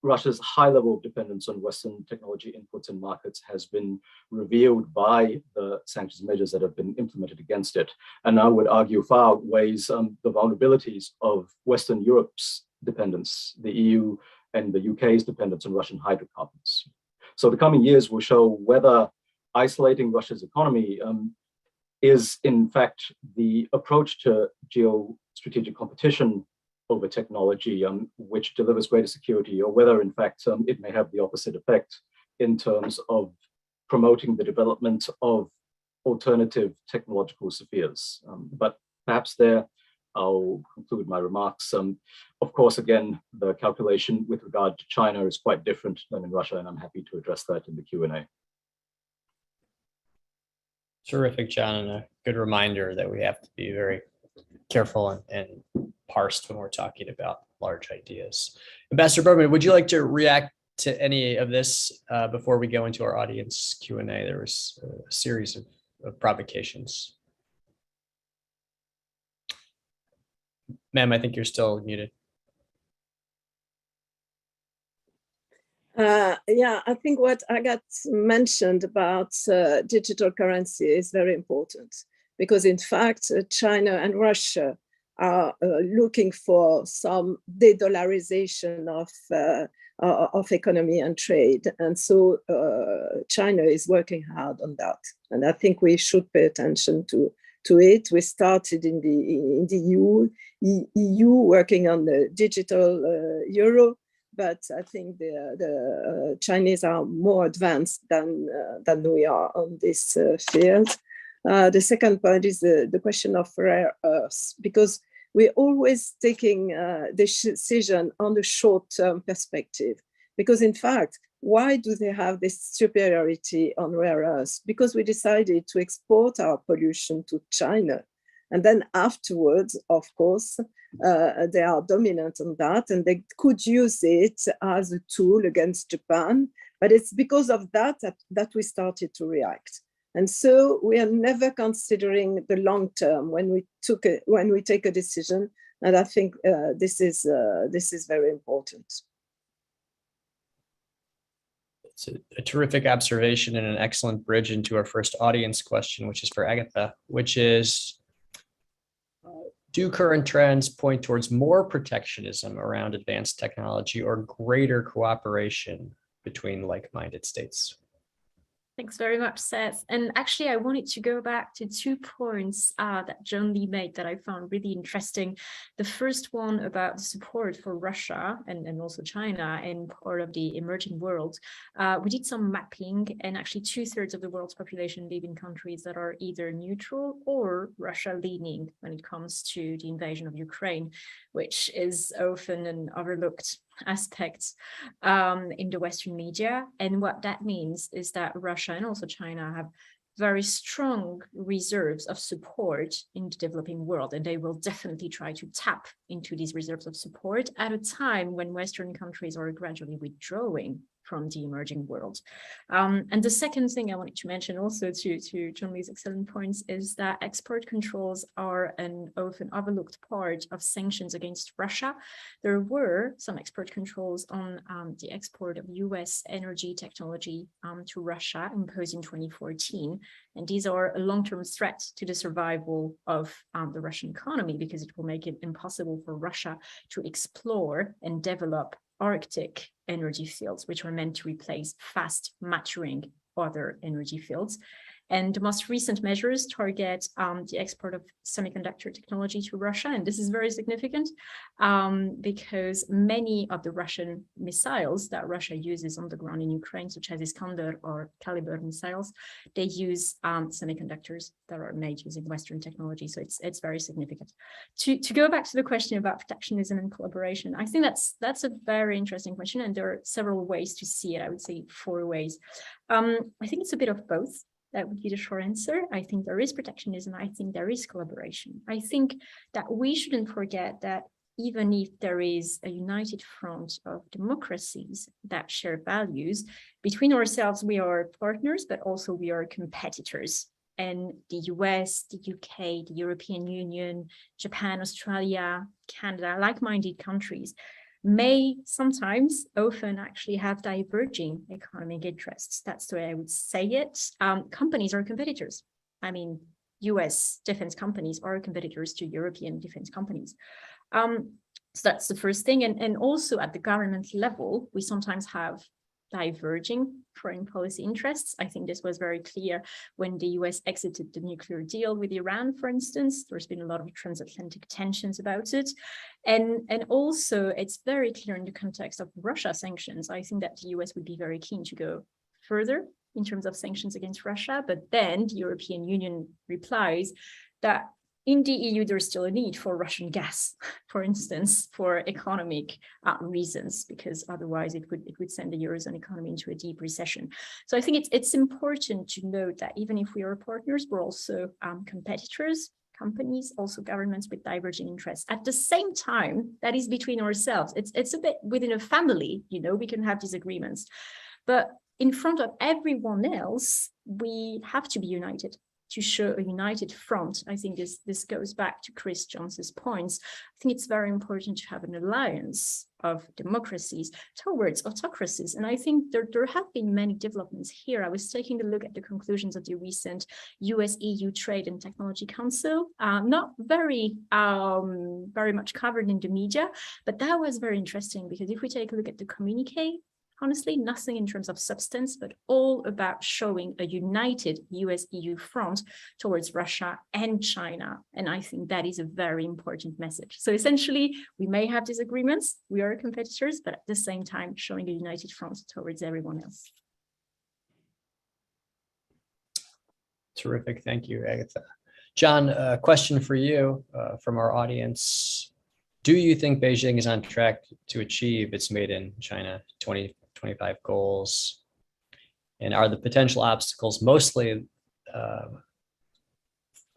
Russia's high level of dependence on Western technology inputs and markets has been revealed by the sanctions measures that have been implemented against it. And I would argue far outweighs the vulnerabilities of Western Europe's dependence, the EU and the UK's dependence on Russian hydrocarbons. So the coming years will show whether isolating Russia's economy is in fact the approach to geostrategic competition over technology, which delivers greater security, or whether in fact it may have the opposite effect in terms of promoting the development of alternative technological spheres. But perhaps there I'll conclude my remarks. Of course, again, the calculation with regard to China is quite different than in Russia, and I'm happy to address that in the Q&A. Terrific, John, and a good reminder that we have to be very careful and parsed when we're talking about large ideas. Ambassador Berman, would you like to react to any of this before we go into our audience Q&A? There was a series of provocations. Ma'am, I think you're still muted. Yeah, I think what Agathe mentioned about digital currency is very important because in fact, China and Russia are looking for some de-dollarization of economy and trade. And so China is working hard on that. And I think we should pay attention to it. We started in the EU working on the digital euro, but I think the Chinese are more advanced than we are on this field. The second point is the question of rare earths, because we're always taking the decision on the short-term perspective. Because in fact, why do they have this superiority on rare earths? Because we decided to export our pollution to China. And then afterwards, of course, they are dominant on that and they could use it as a tool against Japan. But it's because of that we started to react. And so we are never considering the long term when we take a decision. And I think this is very important. It's a terrific observation and an excellent bridge into our first audience question, which is for Agatha, which is, do current trends point towards more protectionism around advanced technology or greater cooperation between like-minded states? Thanks very much, Seth. And actually, I wanted to go back to 2 points that John Lee made that I found really interesting. The first one about the support for Russia and also China and part of the emerging world. We did some mapping, and actually 2/3 of the world's population live in countries that are either neutral or Russia-leaning when it comes to the invasion of Ukraine, which is often an overlooked aspects in the Western media. And what that means is that Russia and also China have very strong reserves of support in the developing world, and they will definitely try to tap into these reserves of support at a time when Western countries are gradually withdrawing from the emerging world. And the second thing I wanted to mention also to John Lee's excellent points is that export controls are an often overlooked part of sanctions against Russia. There were some export controls on the export of US energy technology to Russia imposed in 2014. And these are a long-term threat to the survival of the Russian economy because it will make it impossible for Russia to explore and develop Arctic energy fields, which are meant to replace fast maturing other energy fields. And the most recent measures target the export of semiconductor technology to Russia. And this is very significant because many of the Russian missiles that Russia uses on the ground in Ukraine, such as Iskander or Caliber missiles, they use semiconductors that are made using Western technology. So it's very significant. To go back to the question about protectionism and collaboration, I think that's a very interesting question. And there are several ways to see it. I would say 4 ways. I think it's a bit of both. That would be the short answer. I think there is protectionism. I think there is collaboration. I think that we shouldn't forget that even if there is a united front of democracies that share values, between ourselves, we are partners, but also we are competitors. And the US, the UK, the European Union, Japan, Australia, Canada, like-minded countries may sometimes often actually have diverging economic interests. That's the way I would say it. Companies are competitors. I mean, US defense companies are competitors to European defense companies. So that's the first thing. And also at the government level, we sometimes have diverging foreign policy interests. I think this was very clear when the US exited the nuclear deal with Iran, for instance. There's been a lot of transatlantic tensions about it. And also it's very clear in the context of Russia sanctions. I think that the US would be very keen to go further in terms of sanctions against Russia, but then the European Union replies that in the EU, there's still a need for Russian gas, for instance, for economic reasons, because otherwise it would send the Eurozone economy into a deep recession. So I think it's important to note that even if we are partners, we're also competitors, companies, also governments with diverging interests. At the same time, that is between ourselves. It's a bit within a family, you know, we can have disagreements, but in front of everyone else, we have to be united. To show a united front. I think this goes back to Chris Johnson's points. I think it's very important to have an alliance of democracies towards autocracies. And I think there have been many developments here. I was taking a look at the conclusions of the recent US-EU Trade and Technology Council, not very much covered in the media, but that was very interesting because if we take a look at the communique, honestly, nothing in terms of substance, but all about showing a united US-EU front towards Russia and China. And I think that is a very important message. So essentially, we may have disagreements, we are competitors, but at the same time, showing a united front towards everyone else. Terrific, thank you, Agatha. John, a question for you from our audience. Do you think Beijing is on track to achieve its Made in China 2025 goals? And are the potential obstacles mostly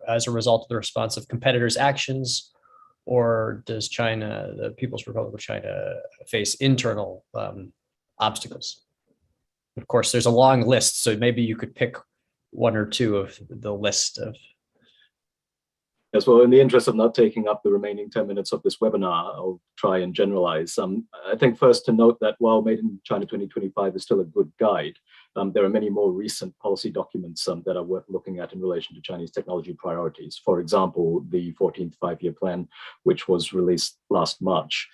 as a result of the response of competitors' actions, or does China, the People's Republic of China, face internal obstacles? Of course, there's a long list, so maybe you could pick 1 or 2 of the list of. Yes, well, in the interest of not taking up the remaining 10 minutes of this webinar, I'll try and generalize. I think first to note that while Made in China 2025 is still a good guide, there are many more recent policy documents that are worth looking at in relation to Chinese technology priorities. For example, the 14th Five-Year Plan, which was released last March.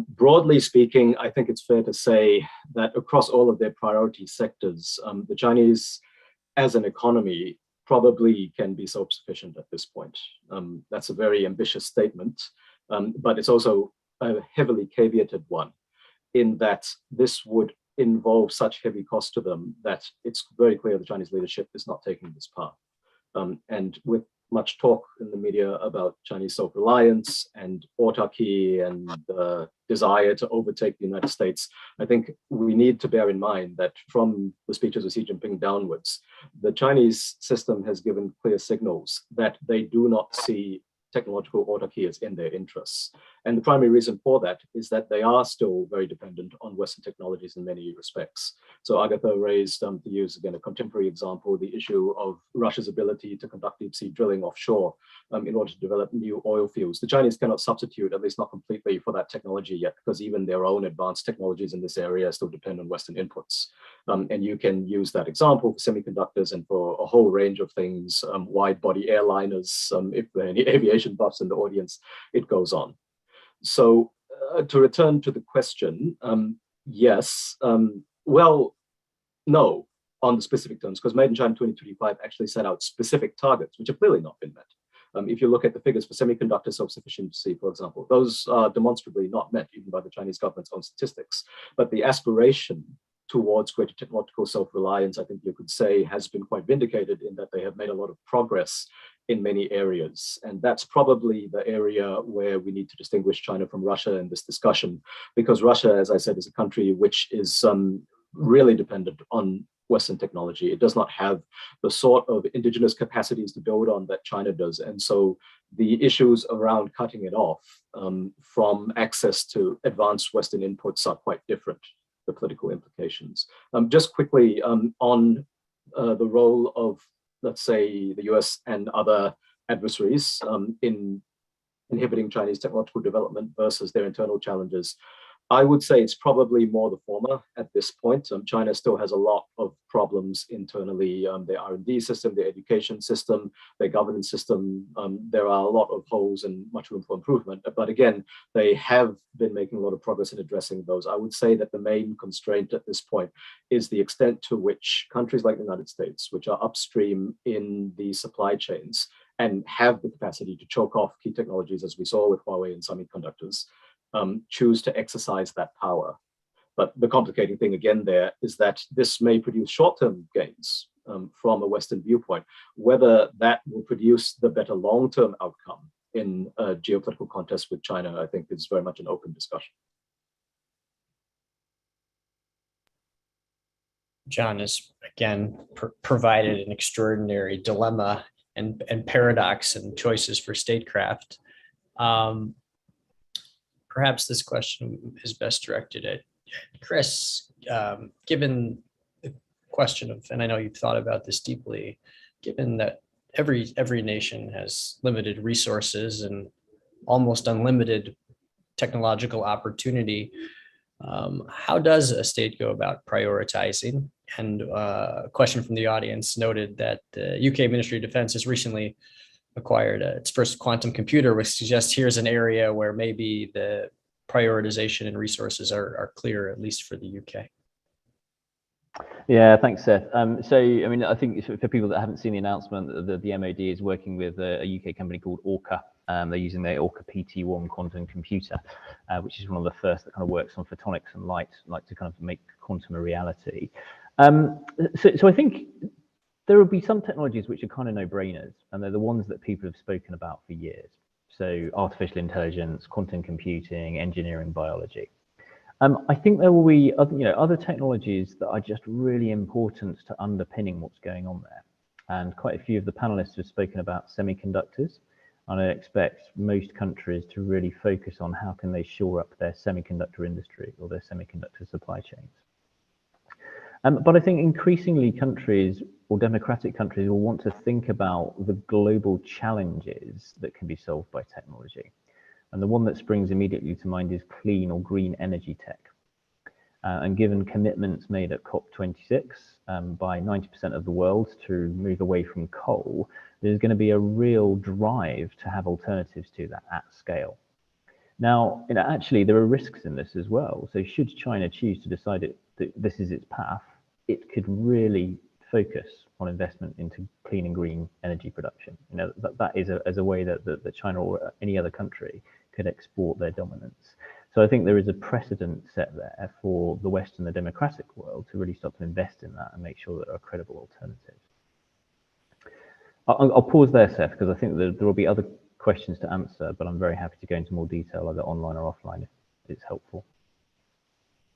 Broadly speaking, I think it's fair to say that across all of their priority sectors, the Chinese as an economy probably can be self-sufficient at this point. That's a very ambitious statement, but it's also a heavily caveated one in that this would involve such heavy cost to them that it's very clear the Chinese leadership is not taking this path. And with much talk in the media about Chinese self-reliance and autarky and the desire to overtake the United States, I think we need to bear in mind that from the speeches of Xi Jinping downwards, the Chinese system has given clear signals that they do not see technological autarky is in their interests. And the primary reason for that is that they are still very dependent on Western technologies in many respects. So Agatha raised, to use again a contemporary example, the issue of Russia's ability to conduct deep sea drilling offshore in order to develop new oil fields. The Chinese cannot substitute, at least not completely, for that technology yet, because even their own advanced technologies in this area still depend on Western inputs. And you can use that example for semiconductors and for a whole range of things, wide body airliners, if there are any aviation buffs in the audience, it goes on. So to return to the question, yes, well, no, on the specific terms, because Made in China 2025 actually set out specific targets, which have clearly not been met. If you look at the figures for semiconductor self-sufficiency, for example, those are demonstrably not met even by the Chinese government's own statistics. But the aspiration towards greater technological self-reliance, I think you could say, has been quite vindicated in that they have made a lot of progress in many areas. And that's probably the area where we need to distinguish China from Russia in this discussion, because Russia, as I said, is a country which is really dependent on Western technology. It does not have the sort of indigenous capacities to build on that China does. And so the issues around cutting it off from access to advanced Western inputs are quite different, the political implications. Just quickly on the role of, let's say, the US and other adversaries in inhibiting Chinese technological development versus their internal challenges. I would say it's probably more the former at this point. China still has a lot of problems internally, their R&D system, their education system, their governance system. There are a lot of holes and much room for improvement. But again, they have been making a lot of progress in addressing those. I would say that the main constraint at this point is the extent to which countries like the United States, which are upstream in the supply chains and have the capacity to choke off key technologies, as we saw with Huawei and semiconductors, choose to exercise that power. But the complicating thing again there is that this may produce short-term gains from a Western viewpoint. Whether that will produce the better long-term outcome in a geopolitical contest with China, I think is very much an open discussion. John has again provided an extraordinary dilemma and paradox and choices for statecraft. Perhaps this question is best directed at Chris, given the question of, and I know you've thought about this deeply, given that every nation has limited resources and almost unlimited technological opportunity, how does a state go about prioritizing? And a question from the audience noted that the UK Ministry of Defense has recently acquired its first quantum computer, which suggests here's an area where maybe the prioritization and resources are clear, at least for the UK. Yeah, thanks, Seth. So, I mean, I think for people that haven't seen the announcement, the MOD is working with a UK company called Orca. They're using their Orca PT1 quantum computer, which is one of the first that kind of works on photonics and light, like to kind of make quantum a reality. So I think there will be some technologies which are kind of no-brainers, and they're the ones that people have spoken about for years. So artificial intelligence, quantum computing, engineering, biology. I think there will be other technologies that are just really important to underpinning what's going on there. And quite a few of the panelists have spoken about semiconductors. And I expect most countries to really focus on how can they shore up their semiconductor industry or their semiconductor supply chains. But I think increasingly countries or democratic countries will want to think about the global challenges that can be solved by technology. And the one that springs immediately to mind is clean or green energy tech. And given commitments made at COP26 by 90% of the world to move away from coal, there's going to be a real drive to have alternatives to that at scale. Now, actually, there are risks in this as well. So should China choose to decide that this is its path, it could really focus on investment into clean and green energy production. That is as a way that China or any other country could export their dominance. So I think there is a precedent set there for the West and the democratic world to really start to invest in that and make sure that there are credible alternatives. I'll pause there, Seth, because I think there will be other questions to answer, but I'm very happy to go into more detail either online or offline if it's helpful.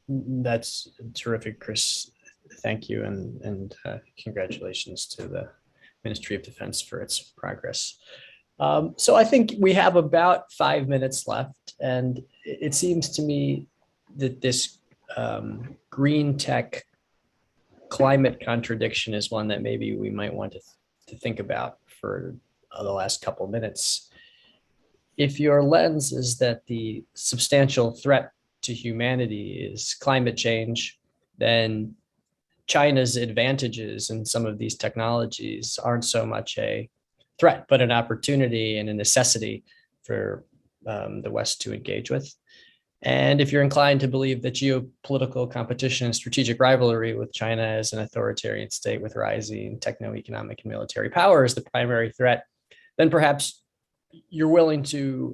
That's terrific, Chris. Thank you, and congratulations to the Ministry of Defense for its progress. So I think we have about 5 minutes left, and it seems to me that this green tech climate contradiction is one that maybe we might want to think about for the last couple of minutes. If your lens is that the substantial threat to humanity is climate change, then China's advantages in some of these technologies aren't so much a threat, but an opportunity and a necessity for the West to engage with. And if you're inclined to believe that geopolitical competition and strategic rivalry with China as an authoritarian state with rising techno-economic and military power is the primary threat, then perhaps you're willing to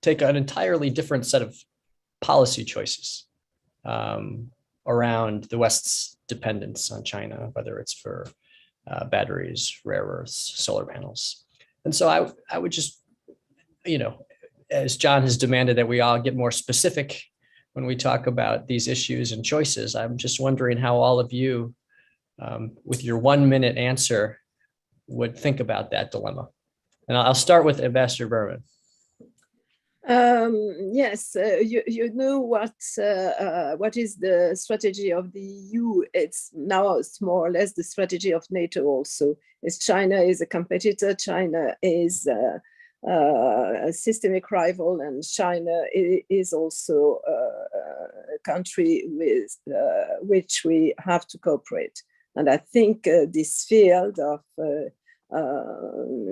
take an entirely different set of policy choices around the West's dependence on China, whether it's for batteries, rare earths, solar panels. And so I would just, as John has demanded that we all get more specific when we talk about these issues and choices, I'm just wondering how all of you, with your 1-minute answer, would think about that dilemma. And I'll start with Ambassador Berman. Yes, you know what is the strategy of the EU? It's more or less the strategy of NATO also. Is China is a competitor, China is a systemic rival, and China is also a country with which we have to cooperate. And I think this field of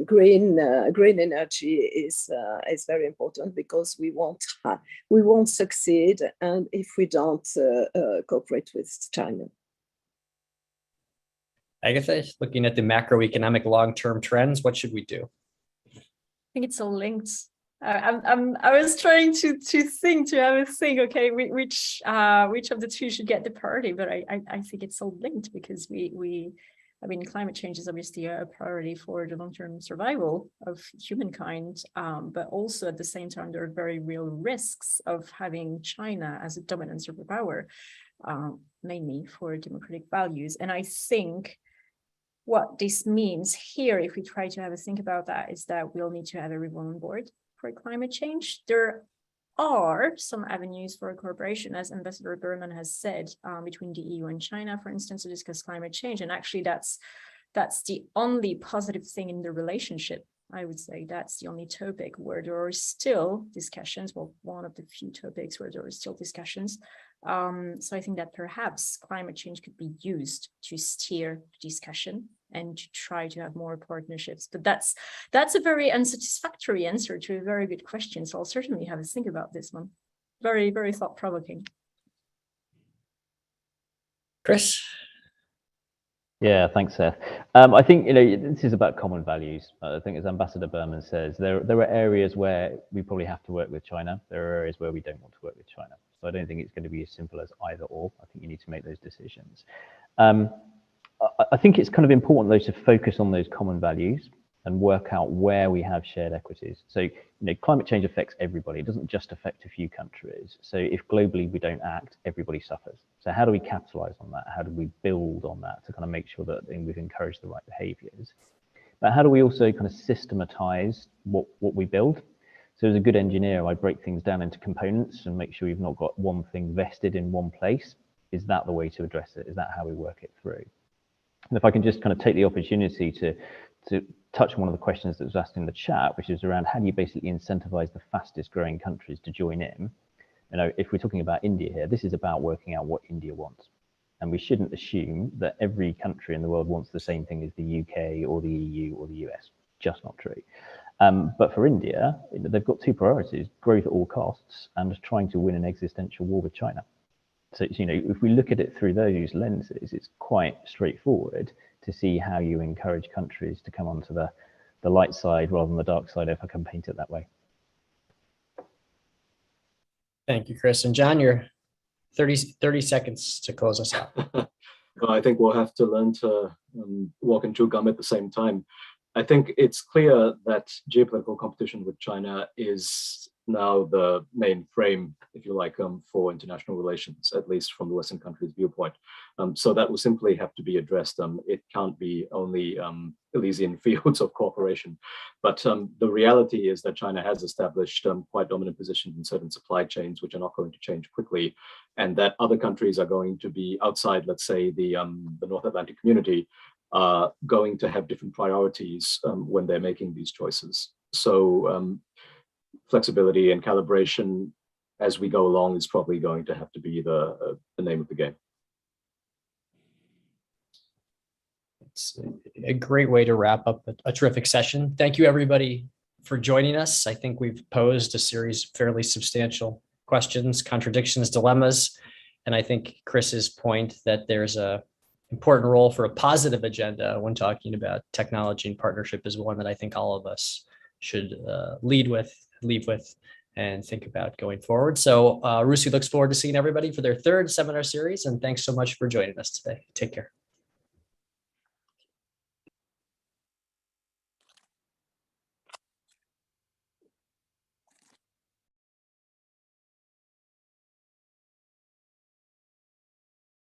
green energy is very important, because we won't succeed, and if we don't cooperate with China. Agatha, looking at the macroeconomic long-term trends, what should we do? I think it's all linked. I was trying to have a think. Okay, which of the two should get the priority? But I think it's all linked, because I mean, climate change is obviously a priority for the long-term survival of humankind, but also at the same time, there are very real risks of having China as a dominant superpower, mainly for democratic values. And I think what this means here, if we try to have a think about that, is that we'll need to have everyone on board for climate change. There are some avenues for cooperation, as Ambassador Berman has said, between the EU and China, for instance, to discuss climate change. And actually, that's the only positive thing in the relationship. I would say that's the only topic where there are still discussions. Well, one of the few topics where there are still discussions. So I think that perhaps climate change could be used to steer the discussion and to try to have more partnerships. But that's a very unsatisfactory answer to a very good question. So I'll certainly have a think about this one. Very, very thought-provoking. Chris? Yeah, thanks, Seth. I think this is about common values. I think, as Ambassador Berman says, there are areas where we probably have to work with China. There are areas where we don't want to work with China. So I don't think it's going to be as simple as either or. I think you need to make those decisions. I think it's kind of important, though, to focus on those common values and work out where we have shared equities. So, climate change affects everybody. It doesn't just affect a few countries. So if globally we don't act, everybody suffers. So how do we capitalize on that? How do we build on that to kind of make sure that we've encouraged the right behaviors? But how do we also kind of systematize what we build? So as a good engineer, I break things down into components and make sure you've not got one thing vested in one place. Is that the way to address it? Is that how we work it through? And if I can just kind of take the opportunity to touch on one of the questions that was asked in the chat, which is around how do you basically incentivize the fastest growing countries to join in? If we're talking about India here, this is about working out what India wants. And we shouldn't assume that every country in the world wants the same thing as the UK or the EU or the US. Just not true. But for India, they've got two priorities: growth at all costs and trying to win an existential war with China. So, if we look at it through those lenses, it's quite straightforward to see how you encourage countries to come onto the light side rather than the dark side, if I can paint it that way. Thank you, Chris. And John, you're 30 seconds to close us out. Well, I think we'll have to learn to walk and chew gum at the same time. I think it's clear that geopolitical competition with China is now the main frame, if you like, for international relations, at least from the Western countries' viewpoint. So that will simply have to be addressed. It can't be only Elysian fields of cooperation. But the reality is that China has established quite dominant positions in certain supply chains, which are not going to change quickly, and that other countries are going to be outside, let's say, the North Atlantic community, are going to have different priorities when they're making these choices. So flexibility and calibration as we go along is probably going to have to be the name of the game. It's a great way to wrap up a terrific session. Thank you, everybody, for joining us. I think we've posed a series of fairly substantial questions, contradictions, dilemmas. And I think Chris's point that there's a important role for a positive agenda when talking about technology and partnership is one that I think all of us should lead with, and think about going forward. So RUSI looks forward to seeing everybody for their third seminar series, and thanks so much for joining us today. Take care.